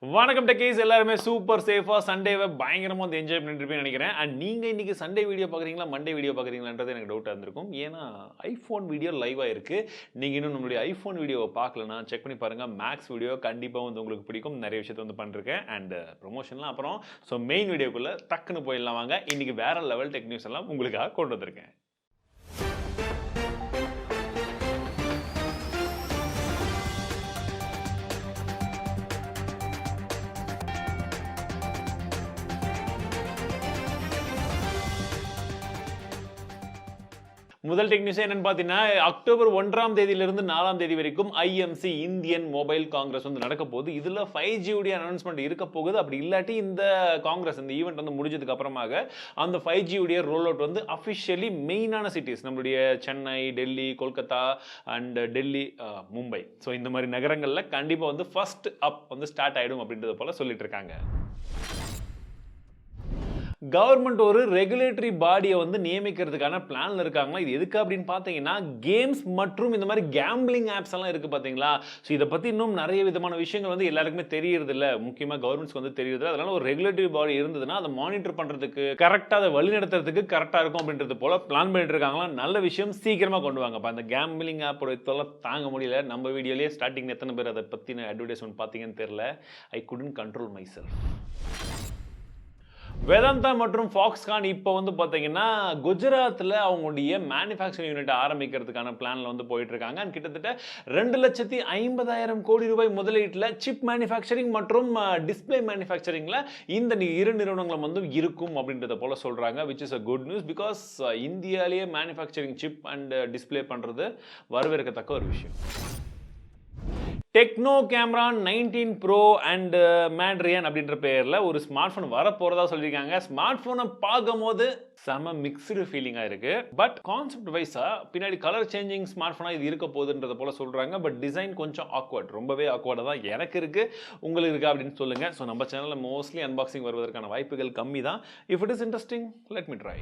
வணக்கம் டெக்கீஸ், எல்லாருமே சூப்பர் சேஃபா சண்டேவை பயங்கரமா வந்து என்ஜாய் பண்ணிட்டு இருப்பீங்கன்னு நினைக்கிறேன். அண்ட் நீங்க இன்னைக்கு சண்டே வீடியோ பார்க்குறீங்களா, மண்டே வீடியோ பார்க்குறீங்களான்றது எனக்கு டவுட்டாக இருந்திருக்கும். ஏன்னா ஐஃபோன் வீடியோ லைவாக இருக்கு. நீங்க இன்னும் நம்மளுடைய ஐஃபோன் வீடியோவை பார்க்கலன்னா செக் பண்ணி பாருங்க. மேக்ஸ் வீடியோ கண்டிப்பாக வந்து உங்களுக்கு பிடிக்கும். நிறைய விஷயத்தை வந்து பண்ணிருக்கேன் அண்ட் ப்ரொமோஷன்லாம் அப்புறம். ஸோ மெயின் வீடியோக்குள்ள டக்குன்னு போயிடலாம் வாங்க. இன்னைக்கு வேற லெவல் டெக் நியூஸ் எல்லாம் உங்களுக்காக கொண்டு வந்திருக்கேன். முதல் டெக் நியூஸ் என்னன்னு பார்த்தீங்கன்னா, அக்டோபர் 1ஆம் தேதியிலிருந்து 4ஆம் தேதி வரைக்கும் ஐஎம்சி இந்தியன் மொபைல் காங்கிரஸ் வந்து நடக்க போகுது. இதுல 5G உடைய அனௌன்ஸ்மெண்ட் இருக்க போகுது. அப்படி இல்லாட்டி இந்த காங்கிரஸ் இந்த ஈவெண்ட் வந்து முடிஞ்சதுக்கு அப்புறமாக அந்த 5G உடைய ரோல் அவுட் வந்து அஃபிஷியலி மெயினான சிட்டிஸ் நம்மளுடைய சென்னை, டெல்லி, கொல்கத்தா அண்ட் டெல்லி, மும்பை, ஸோ இந்த மாதிரி நகரங்கள்ல கண்டிப்பா வந்து ஃபர்ஸ்ட் அப் வந்து ஸ்டார்ட் ஆயிடும் அப்படின்றது போல சொல்லிட்டு இருக்காங்க. கவர்மெண்ட் ஒரு ரெகுலேட்டரி பாடியை வந்து நியமிக்கிறதுக்கான பிளான்ல இருக்காங்களா. இது எதுக்கு அப்படின்னு பார்த்தீங்கன்னா, கேம்ஸ் மற்றும் இந்த மாதிரி கேம்பிளிங் ஆப்ஸ் எல்லாம் இருக்கு பார்த்தீங்களா. ஸோ இதை பற்றி இன்னும் நிறைய விதமான விஷயங்கள் வந்து எல்லாருக்குமே தெரியறது இல்லை. முக்கியமாக கவர்மெண்ட்ஸ்க்கு வந்து தெரியுது. அதனால ஒரு ரெகுலேட்டரி பாடி இருந்ததுன்னா அதை மானிட்டர் பண்ணுறதுக்கு, கரெக்டாக அதை வழிநடத்துறதுக்கு கரெக்டாக இருக்கும் அப்படின்றது போல பிளான் பண்ணிட்டு இருக்காங்களா. நல்ல விஷயம், சீக்கிரமாக கொண்டு வாங்க. அந்த கேம்பிளிங் ஆப்போட தொல்லை தாங்க முடியல. நம்ம வீடியோலேயே ஸ்டார்டிங் எத்தனை பேர் அதை பற்றின அட்வர்டைஸ்மெண்ட் பார்த்தீங்கன்னு தெரியல. ஐ couldn't control my self. Vedanta மற்றும் ஃபாக்ஸ்கான் இப்போ வந்து பார்த்தீங்கன்னா குஜராத்தில் அவங்களுடைய மேனுஃபேக்சரிங் யூனிட் ஆரம்பிக்கிறதுக்கான பிளானில் வந்து போயிட்டு இருக்காங்க. கிட்டத்தட்ட 2,50,000 கோடி ரூபாய் முதலீட்டில் சிப் மேனுஃபேக்சரிங் மற்றும் டிஸ்பிளே மேனுஃபேக்சரிங்கில் இந்த இரு நிறுவனங்களும் வந்து இருக்கும் அப்படின்றத போல சொல்கிறாங்க. Which is a good news. Because இந்தியாவிலேயே மேனுஃபேக்சரிங் சிப் அண்ட் டிஸ்பிளே பண்ணுறது வரவேற்கத்தக்க ஒரு விஷயம். TECNO camera 19 bro and MONDRIAN அப்படின்ற பேரில் ஒரு ஸ்மார்ட் ஃபோன் வரப்போகிறதா சொல்லியிருக்காங்க. ஸ்மார்ட் ஃபோனை பார்க்கும்போது செம மிக்ஸ்டு ஃபீலிங்காக இருக்குது. பட் கான்செப்ட் வைஸாக பின்னாடி கலர் சேஞ்சிங் ஸ்மார்ட் ஃபோனாக இது இருக்க போகுதுன்றத போல சொல்கிறாங்க. பட் டிசைன் கொஞ்சம் ஆக்வர்ட், ரொம்பவே ஆக்வர்டாக தான் எனக்கு இருக்குது. உங்களுக்கு இருக்கா அப்படின்னு சொல்லுங்கள். ஸோ நம்ம சேனலில் மோஸ்ட்லி அன்பாக்சிங் வருவதற்கான வாய்ப்புகள் கம்மி தான். If it is interesting, let me try.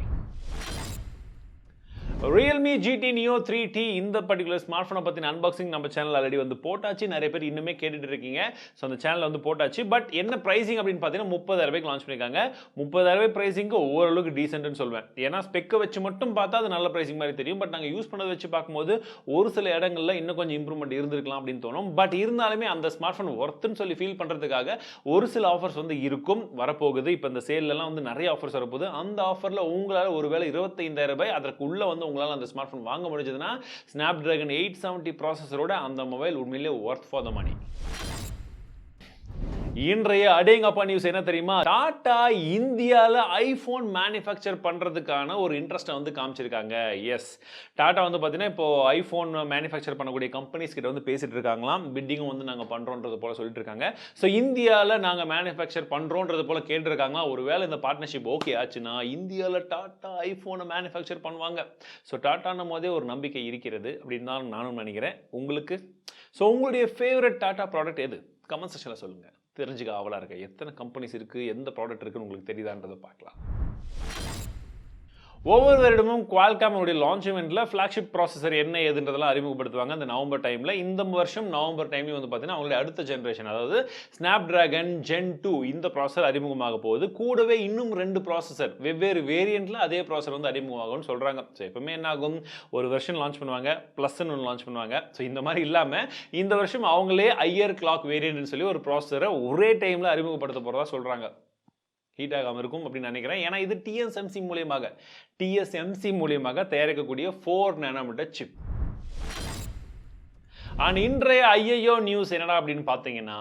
Realme GT Neo 3T இந்த பர்டிகுலர் ஸ்மார்ட் ஃபோனை பற்றின அன்பாக்சிங் நம்ம சேனல் ஆல்ரெடி வந்து போட்டாச்சு. நிறைய பேர் இன்னுமே கேட்டுட்டு இருக்கீங்க. ஸோ அந்த சேனலில் வந்து போட்டாச்சு. பட் என்ன ப்ரைஸிங் அப்படின்னு பார்த்தீங்கன்னா 30,000 ரூபாய்க்கு லான்ச் பண்ணியிருக்காங்க. 30,000 ரூபாய் ப்ரைஸிங்க்கு ஓரளவுக்கு டீசென்ட்னு சொல்வேன். ஏன்னா ஸ்பெக்கை வச்சு மட்டும் பார்த்தா அது நல்ல ப்ரைஸிங் மாதிரி தெரியும். பட் நாங்கள் யூஸ் பண்ணதை வச்சு பார்க்கும்போது ஒரு சில இடங்களில் இன்னும் கொஞ்சம் இம்ப்ரூவ்மெண்ட் இருந்திருக்கலாம் அப்படின்னு தோணும். பட் இருந்தாலுமே அந்த ஸ்மார்ட் ஃபோன் ஒர்த்துன்னு சொல்லி ஃபீல் பண்ணுறதுக்காக ஒரு சில ஆஃபர்ஸ் வந்து இருக்கும், வரப்போகுது. இப்போ இந்த சேல்லாம் வந்து நிறைய ஆஃபர்ஸ் வரப்போகுது. அந்த ஆஃபரில் உங்களால் ஒருவேளை 25,000 ரூபாய் அதற்கு உள்ள வந்து உங்களால் அந்த ஸ்மார்ட் ஃபோன் வாங்க முடிஞ்சதுன்னா Snapdragon 870 ப்ராசஸரோட அந்த மொபைல் உண்மையிலே ஒர்த் ஃபார் த மணி. இன்றைய அடேங்கப்பா நியூஸ் என்ன தெரியுமா? டாடா இந்தியாவில் ஐஃபோன் மேனுஃபேக்சர் பண்ணுறதுக்கான ஒரு இன்ட்ரெஸ்ட்டை வந்து காமிச்சிருக்காங்க. எஸ், டாடா வந்து பார்த்தீங்கன்னா இப்போ ஐஃபோன் மேனுஃபேக்சர் பண்ணக்கூடிய கம்பெனிஸ் கிட்ட வந்து பேசிட்டு இருக்காங்களாம். பிட்டிங்கும் வந்து நாங்கள் பண்ணுறோன்றது போல சொல்லிட்டு இருக்காங்க. ஸோ இந்தியாவில் நாங்கள் மேனுஃபேக்சர் பண்ணுறோன்றது போல கேட்டிருக்காங்களா. ஒருவேளை இந்த பார்ட்னர்ஷிப் ஓகே ஆச்சுன்னா இந்தியாவில் டாடா ஐஃபோனை மேனுஃபேக்சர் பண்ணுவாங்க. ஸோ டாட்டான்னும் போதே ஒரு நம்பிக்கை இருக்கிறது அப்படின்னு தான் நானும் நினைக்கிறேன். உங்களுக்கு ஸோ உங்களுடைய ஃபேவரட் டாடா ப்ராடக்ட் எது? கமெண்ட் செக்ஷனில் சொல்லுங்கள். தெரிஞ்சுக்க ஆவலாக இருக்கு. எத்தனை கம்பெனிஸ் இருக்குது, எந்த ப்ராடக்ட் இருக்குன்னு உங்களுக்கு தெரியுதான்றதை பார்க்கலாம். ஒவ்வொரு வருடமும் குவால்காமோடைய லான்ச் இவெண்ட்டில் ஃப்ளாக்ஷிப் ப்ராசஸர் என்ன ஏதுன்றதெல்லாம் அறிமுகப்படுத்துவாங்க அந்த நவம்பர் டைமில். இந்த வருஷம் நவம்பர் டைம்லையும் வந்து பார்த்தீங்கன்னா அவங்களுடைய அடுத்த ஜென்ரேஷன், அதாவது Snapdragon Gen 2 இந்த ப்ராசஸர் அறிமுகமாக போகுது. கூடவே இன்னும் 2 ப்ராசஸர் வெவ்வேறு வேரியண்ட்டில் அதே ப்ராசஸர் வந்து அறிமுகமாகும்னு சொல்கிறாங்க. ஸோ எப்பவுமே என்ன ஆகும், ஒரு வருஷன் லான்ச் பண்ணுவாங்க, ப்ளஸ்ன்னு ஒன்று லான்ச் பண்ணுவாங்க. ஸோ இந்த மாதிரி இல்லாமல் இந்த வருஷம் அவங்களே ஹையர் கிளாக் வேரியண்ட்னு சொல்லி ஒரு ப்ராசஸரை ஒரே டைமில் அறிமுகப்படுத்த போகிறதா சொல்கிறாங்க. ஹீட் ஆகாமல் இருக்கும் அப்படின்னு நினைக்கிறேன். ஏன்னா இது TSMC மூலியமாக தயாரிக்கக்கூடிய 4 நானோமீட்டர் சிப். அண்ட் இன்றைய ஐயோ நியூஸ் என்னடா அப்படின்னு பார்த்தீங்கன்னா,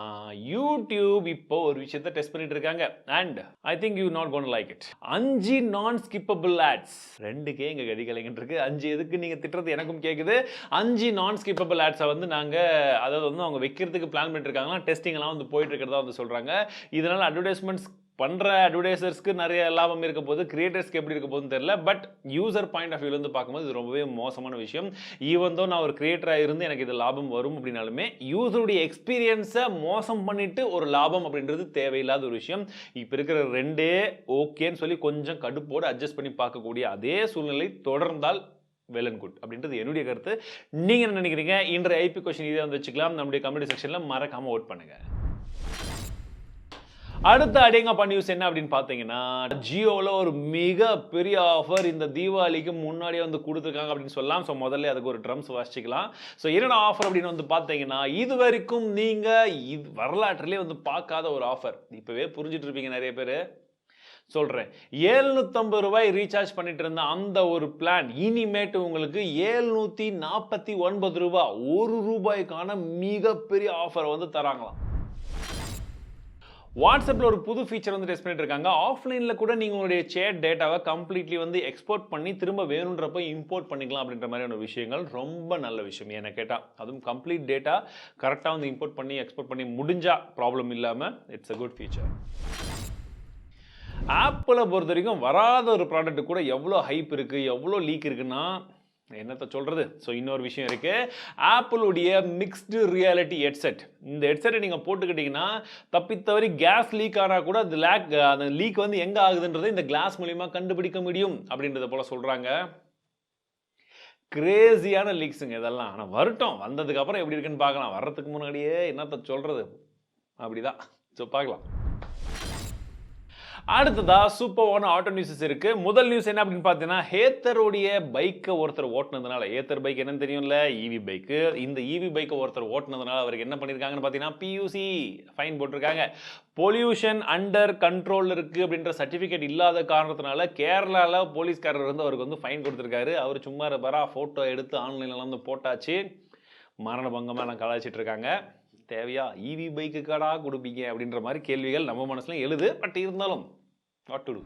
யூடியூப் இப்போ ஒரு விஷயத்தை டெஸ்ட் பண்ணிட்டு இருக்காங்க. And I think you not cone like it. 5 நான் ஸ்கிப்பபிள் ஆட்ஸ். 2K இங்கே கடிக்கலைங்கன்னு இருக்கு. 5 எதுக்கு நீங்கள் திட்டுறது எனக்கும் கேட்குது. 5 நான் ஸ்கிப்பபிள் ஆட்ஸை வந்து நாங்கள், அதாவது வந்து அவங்க வைக்கிறதுக்கு பிளான் பண்ணிட்டு இருக்காங்களா. டெஸ்டிங் எல்லாம் வந்து போயிட்டு இருக்கிறதா வந்து சொல்கிறாங்க. இதனால் அட்வர்டைஸ்மெண்ட்ஸ் பண்ணுற அட்வர்டைசர்ஸ்க்கு நிறைய லாபம் இருக்க போது, கிரியேட்டர்ஸ்க்கு எப்படி இருக்க போகுதுன்னு தெரியல. பட் யூசர் பாயிண்ட் ஆஃப் வியூலேருந்து பார்க்கும்போது இது ரொம்பவே மோசமான விஷயம். ஈவன் தோ நான் ஒரு கிரியேட்டராக இருந்து எனக்கு இது லாபம் வரும் அப்படின்னாலுமே யூசருடைய எக்ஸ்பீரியன்ஸை மோசம் பண்ணிட்டு ஒரு லாபம் அப்படின்றது தேவையில்லாத ஒரு விஷயம். இப்போ இருக்கிற 2 ஓகேன்னு சொல்லி கொஞ்சம் கடுப்போடு அட்ஜஸ்ட் பண்ணி பார்க்கக்கூடிய அதே சூழ்நிலை தொடர்ந்தால் வெல் அண்ட் குட் அப்படின்றது என்னுடைய கருத்து. நீங்கள் என்ன நினைக்கிறீங்க? இன்றைய ஐபி கொஸ்டின் இதை வந்து வச்சுக்கலாம். நம்முடைய கமெண்ட் செக்ஷனில் மறக்காமல் ஓட் பண்ணுங்கள். அடுத்த அடேங்கப்பா நியூஸ் என்ன அப்படின்னு பார்த்தீங்கன்னா, ஜியோல ஒரு மிகப்பெரிய ஆஃபர் இந்த தீபாவளிக்கு முன்னாடியே வந்து குடுத்துருக்காங்க அப்படின்னு சொல்லலாம். ஸோ முதல்ல அதுக்கு ஒரு ட்ரம்ஸ் வாசிச்சுக்கலாம். ஸோ என்னென்ன ஆஃபர் அப்படின்னு வந்து பார்த்தீங்கன்னா, இதுவரைக்கும் நீங்க வரலாற்றிலே வந்து பார்க்காத ஒரு ஆஃபர். இப்பவே புரிஞ்சுட்டு இருப்பீங்க நிறைய பேரு. சொல்றேன். ரூ. 750 ரீசார்ஜ் பண்ணிட்டு இருந்த அந்த ஒரு பிளான் இனிமேட்டு உங்களுக்கு ரூ. 749 ரூபாய்க்கான மிகப்பெரிய ஆஃபர் வந்து தராங்களாம். வாட்ஸ்அப்பில் ஒரு புது ஃபீச்சர் வந்து டெஸ்ட் பண்ணிட்டு இருக்காங்க. ஆஃப்லைனில் கூட நீங்கள் உங்களுடைய சேட் டேட்டாவை கம்ப்ளீட்லி வந்து எக்ஸ்போர்ட் பண்ணி திரும்ப வேணுன்றப்போ இம்போர்ட் பண்ணிக்கலாம் அப்படின்ற மாதிரியான விஷயங்கள் ரொம்ப நல்ல விஷயம் என்ன கேட்டால். அதுவும் கம்ப்ளீட் டேட்டா கரெக்டாக வந்து இம்போர்ட் பண்ணி எக்ஸ்போர்ட் பண்ணி முடிஞ்சா ப்ராப்ளம் இல்லாமல் இட்ஸ் அ குட் ஃபீச்சர். ஆப்பிளை பொறுத்த வரைக்கும் வராத ஒரு ப்ராடக்ட் கூட எவ்வளோ ஹைப் இருக்குது, எவ்வளோ லீக் இருக்குன்னா என்னத்தை சொல்கிறது. ஸோ இன்னொரு விஷயம் இருக்குது. ஆப்பிளுடைய மிக்ஸ்டு ரியாலிட்டி ஹெட்செட். இந்த ஹெட்செட்டை நீங்கள் போட்டுக்கிட்டிங்கன்னா தப்பித்தவரி கேஸ் லீக் ஆனால் கூட அந்த லீக் வந்து எங்கே ஆகுதுன்றதை இந்த கிளாஸ் மூலிமா கண்டுபிடிக்க முடியும் அப்படின்றத போல் சொல்கிறாங்க. கிரேசியான லீக்ஸுங்க இதெல்லாம். ஆனால் வரட்டும், வந்ததுக்கப்புறம் எப்படி இருக்குன்னு பார்க்கலாம். வர்றதுக்கு முன்னாடியே என்னத்தை சொல்கிறது அப்படிதான். ஸோ பார்க்கலாம். அடுத்ததா சூப்பரான ஆட்டோ நியூஸஸ் இருக்கு. முதல் நியூஸ் என்ன அப்படின்னு பார்த்தீங்கன்னா, ஏத்தருடைய பைக்கை ஒருத்தர் ஓட்டுனதுனால, ஏத்தர் பைக் என்னன்னு தெரியும்ல, இவி பைக்கு. இந்த இவி பைக்கை ஒருத்தர் ஓட்டுனதுனால அவருக்கு என்ன பண்ணியிருக்காங்கன்னு பார்த்தீங்கன்னா, பியூசி ஃபைன் போட்டிருக்காங்க. பொல்யூஷன் அண்டர் கண்ட்ரோல் இருக்கு அப்படின்ற சர்டிஃபிகேட் இல்லாத காரணத்தினால கேரளாவில் போலீஸ்காரர் வந்து அவருக்கு வந்து ஃபைன் கொடுத்துருக்காரு. அவர் சும்மா இருப்பாரா, ஃபோட்டோ எடுத்து ஆன்லைனில் வந்து போட்டாச்சு. மரண பங்கமாக நான் கலாய்ச்சிட்டு இருக்காங்க. தேவையா இவி பைக்கு கடா கொடுப்பீங்க அப்படின்ற மாதிரி கேள்விகள் நம்ம மனசுல எழுது. பட் இருந்தாலும் வாட் டு டு.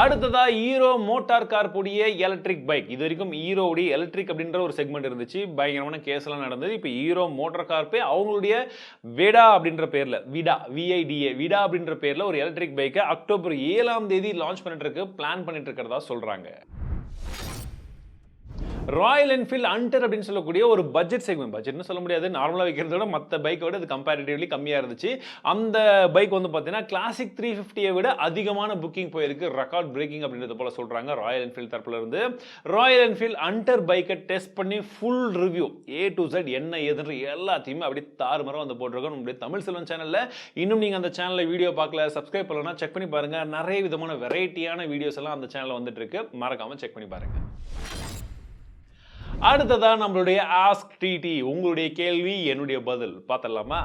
அடுத்ததா ஹீரோ மோட்டார் கார் புதிய எலக்ட்ரிக் பைக். இது வரைக்கும் ஹீரோவுடைய எலக்ட்ரிக் அப்படின்ற ஒரு செக்மெண்ட் இருந்துச்சு. பயங்கரமான கேஸ் எல்லாம் நடந்தது. இப்போ ஹீரோ மோட்டார் கார்பே அவங்களுடைய விடா அப்படின்ற பேர்ல, விடா அப்படின்ற பேர்ல ஒரு எலக்ட்ரிக் பைக்கை அக்டோபர் 7 லான்ச் பண்ணிட்டு இருக்கு, பிளான் பண்ணிட்டு இருக்கிறதா சொல்றாங்க. ராயல் என்ஃபீல்ட் அண்டர் அப்படின்னு சொல்லக்கூடிய ஒரு பட்ஜெட் செக்மெண்ட், பட்ஜெட்னு சொல்ல முடியாது, நார்மலாக வைக்கிறத விட மற்ற பைக்கை விட இது கம்பேரிட்டிவ்லி கம்மியாக இருந்துச்சு. அந்த பைக் வந்து பார்த்தீங்கன்னா கிளாசிக் 350 விட அதிகமான புக்கிங் போயிருக்கு, ரெக்கார்ட் பிரேக்கிங் அப்படின்றத போல சொல்கிறாங்க ராயல் என்ஃபீல்ட் தரப்புல இருந்து. ராயல் என்ஃபீல்ட் அண்டர் பைக்கை டெஸ்ட் பண்ணி full review A to Z என்ன ஏதுன்ற எல்லாத்தையுமே அப்படி தாறுமாறாக வந்து போட்டிருக்கோம் நம்முடைய தமிழ் செல்வன் சேனலில். இன்னும் நீங்கள் அந்த சேனலில் வீடியோ பார்க்கல, சப்ஸ்கிரைப் பண்ணலன்னா செக் பண்ணி பாருங்கள். நிறைய விதமான வெரைட்டியான வீடியோஸ் எல்லாம் அந்த சேனலில் வந்துட்டு இருக்கு, மறக்காமல் செக் பண்ணி பாருங்கள். அடுத்ததா நம்மளுடைய ஆஸ்க் டிடி, உங்களுடைய கேள்வி என்னுடைய பதில் பார்த்தலாமா?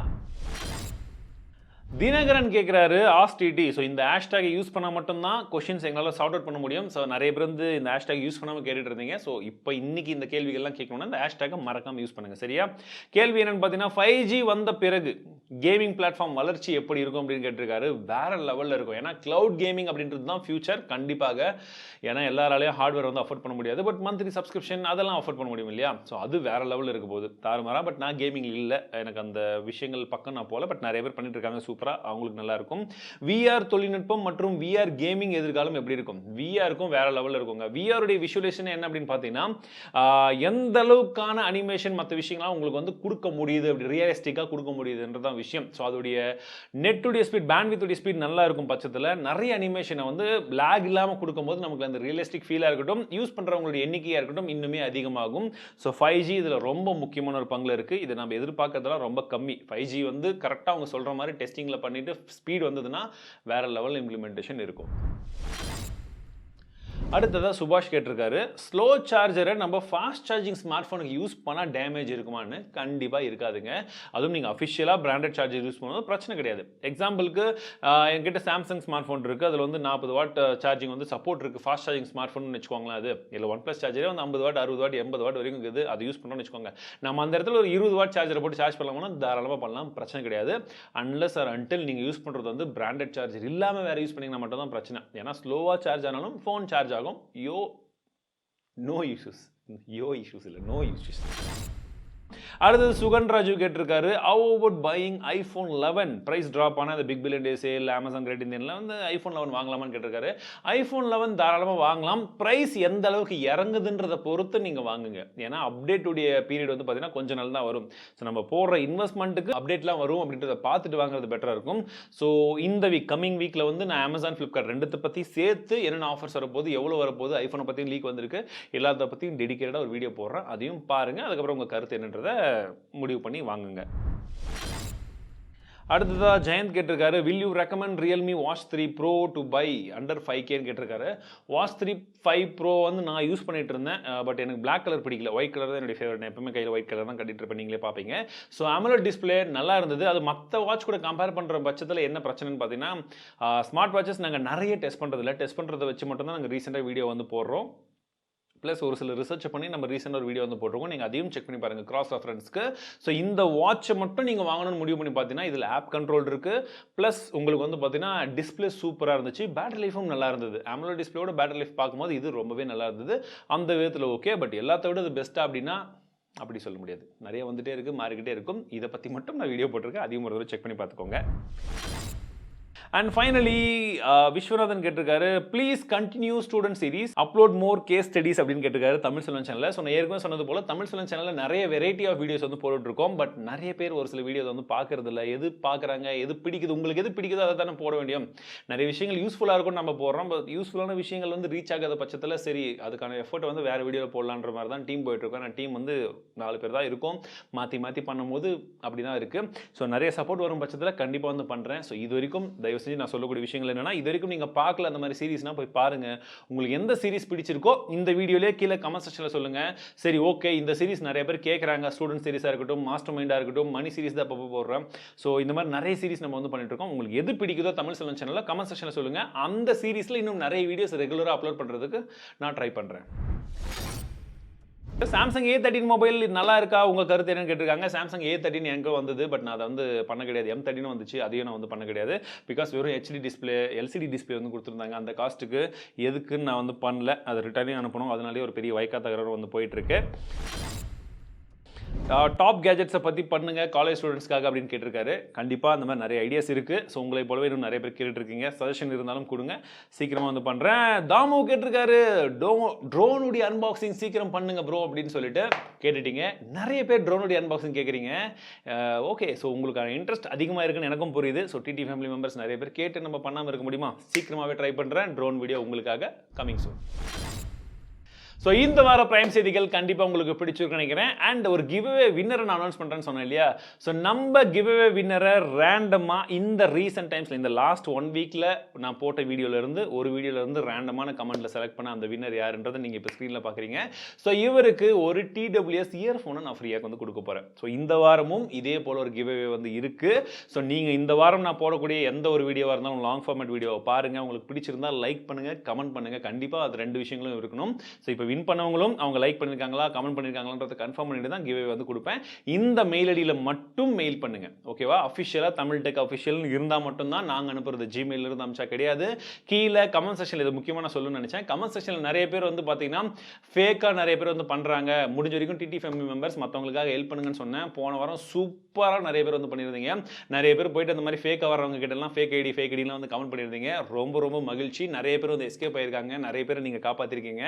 தினகரன் கேட்குறாரு ஆஸ்க் டிடி. ஸோ இந்த ஹேஷ்டேக் யூஸ் பண்ணால் மட்டும்தான் கொஷின்ஸ் எங்களால் சார்ட் அவுட் பண்ண முடியும். ஸோ நிறைய பேர் வந்து இந்த ஹேஷ்டேக் யூஸ் பண்ணாமல் கேட்டுட்டு இருந்தீங்க. ஸோ இப்போ இன்னைக்கு இந்த கேள்விகள்லாம் கேட்கணும்னா இந்த ஹேஷ்டேக்கை மறக்காமல் யூஸ் பண்ணுங்க, சரியா? கேள்வி என்னன்னு பார்த்தீங்கன்னா, 5G வந்த பிறகு கேமிங் பிளாட்ஃபார்ம் வளர்ச்சி எப்படி இருக்கும் அப்படின்னு கேட்டிருக்காரு. வேற லெவலில் இருக்கும். ஏன்னா கிளவுட் கேமிங் அப்படின்றது தான் ஃபியூச்சர் கண்டிப்பாக. ஏன்னா எல்லாராலையும் ஹார்ட்வேர் வந்து அஃபோர்ட் பண்ண முடியாது, பட் மந்த்லி சப்ஸ்கிரிப்ஷன் அதெல்லாம் அஃபோர்ட் பண்ண முடியும் இல்லையா? ஸோ அது வேற லெவலில் இருக்க போகுது தாறுமாறா. பட் நான் கேமிங் இல்லை, எனக்கு அந்த விஷயங்கள் பக்கம் நான் போகல. பட் நிறைய பேர் பண்ணிட்டு இருக்காங்க சூப்பராக, அவங்களுக்கு நல்லா இருக்கும். விஆர் தொழில்நுட்பம் மற்றும் விஆர் கேமிங் எதிர்காலம் எப்படி இருக்கும்? விஆருக்கும் வேற லெவலில் இருக்குங்க. விஆருடைய விஷுவலேஷன் என்ன அப்படின்னு பார்த்தீங்கன்னா, எந்த அளவுக்கான அனிமேஷன் மற்ற விஷயங்கள்லாம் உங்களுக்கு வந்து கொடுக்க முடியுது, அப்படி ரியலிஸ்டிக்காக கொடுக்க முடியுதுன்றதான் விஷயம். ஸோ அதோடைய நெட்டுடைய ஸ்பீட், பேண்ட்வித்துடைய ஸ்பீட் நல்லா இருக்கும் பட்சத்தில் நிறைய அனிமேஷனை வந்து லேக் இல்லாமல் கொடுக்கும்போது நமக்கு அந்த ரியலிஸ்டிக் ஃபீலாக இருக்கட்டும், யூஸ் பண்ணுறவங்களுடைய எண்ணிக்கையாக இருக்கட்டும் இன்னுமே அதிகமாகும். ஸோ 5G இதில் ரொம்ப முக்கியமான ஒரு பங்கில் இருக்குது. இதை நம்ம எதிர்பார்க்கறதுலாம் ரொம்ப கம்மி. 5G வந்து கரெக்டாக அவங்க சொல்கிற மாதிரி டெஸ்டிங்கில் பண்ணிவிட்டு ஸ்பீட் வந்ததுன்னா வேறு லெவல் இம்ப்ளிமெண்டேஷன் இருக்கும். அடுத்ததாக சுபாஷ் கேட்டிருக்காரு, ஸ்லோ சார்ஜரை நம்ம ஃபாஸ்ட் சார்ஜிங் ஸ்மார்ட் ஃபோனுக்கு யூஸ் பண்ணால் டேமேஜ் இருக்குமான்னு. கண்டிப்பாக இருக்காதுங்க. அதுவும் நீங்கள் அஃபிஷியலாக பிராண்டட் சார்ஜர் யூஸ் பண்ணும்போது பிரச்சனை கிடையாது. எக்ஸாம்பிளுக்கு என்கிட்ட சாம்சங் ஸ்மார்ட் ஃபோன் இருக்குது, அதில் வந்து 40 வாட் சார்ஜிங் வந்து சப்போர்ட் இருக்குது. ஃபாஸ்ட் சார்ஜிங் ஸ்மார்ட் ஃபோன் வச்சுக்கோங்களேன். அது இல்லை OnePlus சார்ஜரே வந்து 50 வாட் 60 வாட் 80 வாட் வரைக்கும் இருக்குது. அது யூஸ் பண்ணோம்னு வச்சுக்கோங்க. நம்ம அந்த இடத்துல ஒரு 20 வாட் சார்ஜரை போட்டு சார்ஜ் பண்ணலாம்னா தாராளமாக பண்ணலாம், பிரச்சனை கிடையாது. அன்லெஸ் ஆர் அன்டில் நீங்கள் யூஸ் பண்ணுறது வந்து பிராண்டட் சார்ஜர் இல்லாமல் வேறு யூஸ் பண்ணிங்கன்னா மட்டும் தான் பிரச்சனை. ஏன்னா ஸ்லோவாக சார்ஜ் ஆனாலும் ஃபோன் சார்ஜ் ஆகும். No issues. அடுத்தது சுகன் ராஜு கேட்டிருக்காரு, how about buying iPhone 11 price drop ஆனால் அந்த big billion day sale Amazon great இந்தியன்ல வந்து iPhone 11 வாங்கலாமான்னு கேட்டிருக்காரு. iPhone 11 தாராளமாக வாங்கலாம். பிரைஸ் எந்த அளவுக்கு இறங்குதுன்றதை பொறுத்து நீங்கள் வாங்குங்க. ஏன்னா அப்டேட்டுடைய பீரியட் வந்து பார்த்தீங்கன்னா கொஞ்சம் நாள் தான் வரும். ஸோ நம்ம போடுற இன்வெஸ்ட்மெண்ட்டுக்கு அப்டேட்லாம் வரும் அப்படின்றத பார்த்துட்டு வாங்குறது பெட்டராக இருக்கும். ஸோ இந்த கம்மிங் வீக்கில் வந்து நான் அமேசான் ஃப்ளிப்கார்ட் ரெண்டுத்தை பற்றி சேர்த்து என்னென்ன ஆஃபர்ஸ் வரப்போகுது, எவ்வளோ வரப்போகுது, ஐஃபோனை பற்றியும் லீக் வந்திருக்கு, எல்லாத்த பற்றியும் டெடிக்கேட்டடாக ஒரு வீடியோ போடுறேன், அதையும் பாருங்கள். அதுக்கப்புறம் உங்கள் கருத்து என்னன்றதை முடிவு பண்ணி வாங்குங்க. அடுத்ததா ஜெயந்த் கேட்டிருக்காரு, will you recommend Realme Watch 3 Pro to buy under 5K ன்னு கேட்டிருக்காரு. Watch 3 5 Pro வந்து நான் யூஸ் பண்ணிட்டு இருந்தேன். பட் எனக்கு Black கலர் பிடிக்கல. ஒயிட் கலர் தான் என்னுடைய ஃபேவரட். நான் எப்பவுமே கையில் ஒயிட் கலர் தான் கட்டிட்டு இருப்பேன், நீங்களே பார்ப்பீங்க. ஸோ AMOLED டிஸ்பிளே நல்லா இருந்தது. அது மற்ற வாட்ச் கூட கம்பேர் பண்ணுற பட்சத்தில் என்ன பிரச்சனைன்னு பார்த்தீங்கன்னா, ஸ்மார்ட் வாட்சஸ் நாங்கள் நிறைய டெஸ்ட் பண்ணுறதில்ல. டெஸ்ட் பண்ணுறதை வச்சு மட்டும் தான் நாங்கள் ரீசெண்டாக வீடியோ வந்து போடுறோம். ப்ளஸ் ஒரு சில ரிசர்ச் பண்ணி நம்ம ரீசெண்டாக ஒரு வீடியோ வந்து போட்டிருக்கோம். நீங்கள் அதையும் செக் பண்ணி பாருங்கள் கிராஸ் ரெஃபரன்ஸ்க்கு. ஸோ இந்த வாட்சை மட்டும் நீங்கள் வாங்கணும்னு முடிவு பண்ணி பார்த்தீங்கன்னா இதில் ஆப் கண்ட்ரோல் இருக்குது. ப்ளஸ் உங்களுக்கு வந்து பார்த்தீங்கன்னா டிஸ்பிளே சூப்பராக இருந்துச்சு. பேட்டரி லைஃபும் நல்லா இருந்தது. AMOLED டிஸ்பிளேயோட பேட்டரி லைஃப் பார்க்கும்போது இது ரொம்பவே நல்லா இருந்தது. அந்த விதத்தில் ஓகே. பட் எல்லாத்த விட இது பெஸ்ட்டாக அப்படின்னா அப்படி சொல்ல முடியாது. நிறைய வந்துகிட்டே இருக்குது, மாறிக்கிட்டே இருக்கும். இதை பற்றி மட்டும் நான் வீடியோ போட்டிருக்கேன். அதையும் ஒரு தடவை செக் பண்ணி பார்த்துக்கோங்க. அண்ட் ஃபைனலி விஸ்வநாதன் கேட்டிருக்காரு, please continue student series, upload more case studies அப்படின்னு கேட்டிருக்காரு தமிழ் செல்வன் சேனலில். ஸோ நான் ஏற்கனவே சொன்னது போல் தமிழ் செல்வன் சேனலில் நிறைய வெரைட்டி ஆஃப் வீடியோஸ் வந்து போட்டுருக்கோம். பட் நிறைய பேர் ஒரு சில வீடியோஸ் வந்து பார்க்கறது இல்லை. எது பார்க்குறாங்க, எது பிடிக்குது, உங்களுக்கு எது பிடிக்குதோ அதை தானே போட வேண்டியும். நிறைய விஷயங்கள் யூஸ்ஃபுல்லாக இருக்கும் நம்ம போடுறோம். பட் யூஸ்ஃபுல்லான விஷயங்கள் வந்து ரீச் ஆகாத பட்சத்தில் சரி அதுக்கான எஃபர்ட் வந்து வேறு வீடியோவில் போடலான்ற மாதிரி தான் டீம் போயிட்டுருக்கோம். நான் டீம் வந்து 4 பேர் தான் இருக்கும். மாற்றி மாற்றி பண்ணும்போது அப்படி தான் இருக்குது. ஸோ நிறைய சப்போர்ட் வரும் பட்சத்தில் கண்டிப்பாக வந்து பண்ணுறேன். ஸோ இது வரைக்கும் தயவு செஞ்சு நான் சொல்லக்கூடிய விஷயங்கள் என்னன்னா, இது வரைக்கும் நீங்க பார்க்கல அந்த மாதிரி சீரிஸ்னா போய் பாருங்க. உங்களுக்கு எந்த சீரிஸ் பிடிச்சிருக்கோ இந்த வீடியோலயே கீழே கமெண்ட் செக்ஷன்ல சொல்லுங்க. சரி ஓகே இந்த சீரிஸ் நிறைய பேர் கேட்குறாங்க, ஸ்டூடெண்ட் சீரிஸாக இருக்கட்டும், மாஸ்டர் மைண்டாக இருக்கட்டும், மணி சீரிஸ் தான் அப்போ போடுறேன். ஸோ இந்த மாதிரி நிறைய சீரிஸ் நம்ம வந்து பண்ணிட்டு இருக்கோம். உங்களுக்கு எது பிடிக்குதோ தமிழ் செல்வன் சேனலில் கமெண்ட் செக்ஷனில் சொல்லுங்க. அந்த சீரிஸில் இன்னும் நிறைய வீடியோஸ் ரெகுலராக அப்லோட் பண்ணுறதுக்கு நான் ட்ரை பண்ணுறேன். சாம்சங் A13 மொபைல் நல்லா இருக்கா, உங்க கருத்து என்னன்னு கேட்டிருக்காங்க. சாம்சங் A13 எனக்கு வந்தது. பட் நான் அதை வந்து பண்ண கிடையாது. M13 வந்துச்சு, அதையும் நான் வந்து பண்ண கிடையாது. பிகாஸ் வெறும் HD டிஸ்பிளே LCD டிஸ்பிளே வந்து கொடுத்துருந்தாங்க. அந்த காஸ்ட்டுக்கு எதுக்குன்னு நான் வந்து பண்ணல. அது ரிட்டர்னே அனுப்பணும். அதனாலே ஒரு பெரிய வைக்கா தகராறு வந்து போயிட்டு இருக்கு. டாப் கேஜெட்ஸை பற்றி பண்ணுங்க காலேஜ் ஸ்டூடெண்ட்ஸ்க்காக அப்படின்னு கேட்டிருக்காரு. கண்டிப்பாக அந்த மாதிரி நிறைய ஐடியாஸ் இருக்குது. ஸோ உங்களை போலவே இன்னும் நிறைய பேர் கேட்டுருக்கீங்க. சஜஷன் இருந்தாலும் கொடுங்க, சீக்கிரமாக வந்து பண்ணுறேன். தாமு கேட்டிருக்காரு, ட்ரோனுடைய அன்பாக்சிங் சீக்கிரம் பண்ணுங்க ப்ரோ அப்படின்னு சொல்லிட்டு கேட்டுட்டீங்க. நிறைய பேர் ட்ரோனுடைய அன்பாக்சிங் கேட்குறீங்க. ஓகே, ஸோ உங்களுக்கான இன்ட்ரெஸ்ட் அதிகமாக இருக்குன்னு எனக்கும் புரியுது. ஸோ டிடி ஃபேமிலி மெம்பர்ஸ் நிறைய பேர் கேட்டு நம்ம பண்ணாமல் இருக்க முடியுமா? சீக்கிரமாகவே ட்ரை பண்ணுறேன். ட்ரோன் வீடியோ உங்களுக்காக கமிங் சூன். ஸோ இந்த வார பிரைம் செய்திகள் கண்டிப்பாக உங்களுக்கு பிடிச்சிருக்குன்னு நினைக்கிறேன். அண்ட் ஒரு கிவ்அவே வின்னரை நான் அனௌன்ஸ் பண்ணுறேன்னு சொன்னேன் இல்லையா? ஸோ நம்ம கிவ்அவே வின்னரை ரேண்டமாக இந்த ரீசெண்ட் டைம்ஸில் இந்த லாஸ்ட் 1 வீக்கில் நான் போட்ட வீடியோலேருந்து ஒரு வீடியோலேருந்து ரேண்டமான கமெண்ட்டில் செலக்ட் பண்ண அந்த வின்னர் யாருன்றதை நீங்கள் இப்போ ஸ்க்ரீனில் பார்க்குறீங்க. ஸோ இவருக்கு ஒரு TWS இயர்ஃபோனை நான் ஃப்ரீயாக வந்து கொடுக்க போகிறேன். ஸோ இந்த வாரமும் இதே போல் ஒரு கிவ்அவே வந்து இருக்குது. ஸோ நீங்கள் இந்த வாரம் நான் போடக்கூடிய எந்த ஒரு வீடியோவாக இருந்தாலும் லாங் ஃபார்மேட் வீடியோவை பாருங்கள். உங்களுக்கு பிடிச்சிருந்தால் லைக் பண்ணுங்கள், கமெண்ட் பண்ணுங்கள். கண்டிப்பாக அது 2 விஷயங்களும் இருக்கணும். ஸோ இப்போ வின் பண்ணவங்களும் அவங்க லைக் பண்ணியிருக்காங்களா, கமெண்ட் பண்ணியிருக்காங்களான்றதை கன்ஃபார்ம் பண்ணிட்டு தான் கிவ்அவே வந்து கொடுப்பேன். இந்த மெயில் ஐடியில் மட்டும் மெயில் பண்ணுங்க, ஓகேவா? அஃபிஷியலாக தமிழ் டெக் அஃபிஷியல்னு இருந்தால் மட்டும்தான் நாங்கள் அனுப்புறது. ஜிமெயில் இருந்து அனுப்பிச்சா கிடையாது. கீழே கமெண்ட் செக்ஷனில் இது முக்கியமாக நான் சொல்லணும்னு நினச்சேன். கமெண்ட் செக்ஷனில் நிறைய பேர் வந்து பார்த்தீங்கன்னா ஃபேக்காக நிறைய பேர் வந்து பண்ணுறாங்க. முடிஞ்ச வரைக்கும் டிடி ஃபேமிலி மெம்பர்ஸ் மற்றவங்களுக்காக ஹெல்ப் பண்ணுங்கன்னு சொன்னேன். போன வாரம் சூப்பராக நிறைய பேர் வந்து பண்ணியிருந்தீங்க. நிறைய பேர் போயிட்டு அந்த மாதிரி ஃபேக்காக வரவங்க கிட்டலாம் ஃபேக் ஐடிலாம் வந்து கமெண்ட் பண்ணியிருந்தீங்க. ரொம்ப ரொம்ப மகிழ்ச்சி. நிறைய பேர் வந்து எஸ்கேப் ஆயிருக்காங்க. நிறைய பேர் நீங்கள் காப்பாற்றிருக்கீங்க.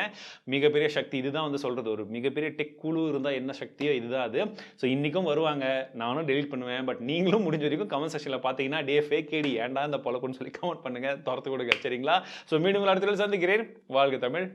மிகப்பெரிய சக்தி இதுதான் வந்து சொல்றது. ஒரு மிகப்பெரிய டெக் குழு இருந்தால் என்ன சக்தியோ இதுதான் அது. ஸோ இன்னைக்கும் வருவாங்க, நானும் டெலிட் பண்ணுவேன். பட் நீங்களும் முடிஞ்ச வரைக்கும் கமெண்ட் செக்ஷனில் பார்த்தீங்கன்னா டே ஃபேக் ஐடி ஏன்டா இந்த பொழப்புன்னு சொல்லி கமெண்ட் பண்ணுங்க, துரத்து கொடுங்க, சரிங்களா? ஸோ மீண்டும் அடுத்த சந்திக்கிறேன். வாழ்க தமிழ்.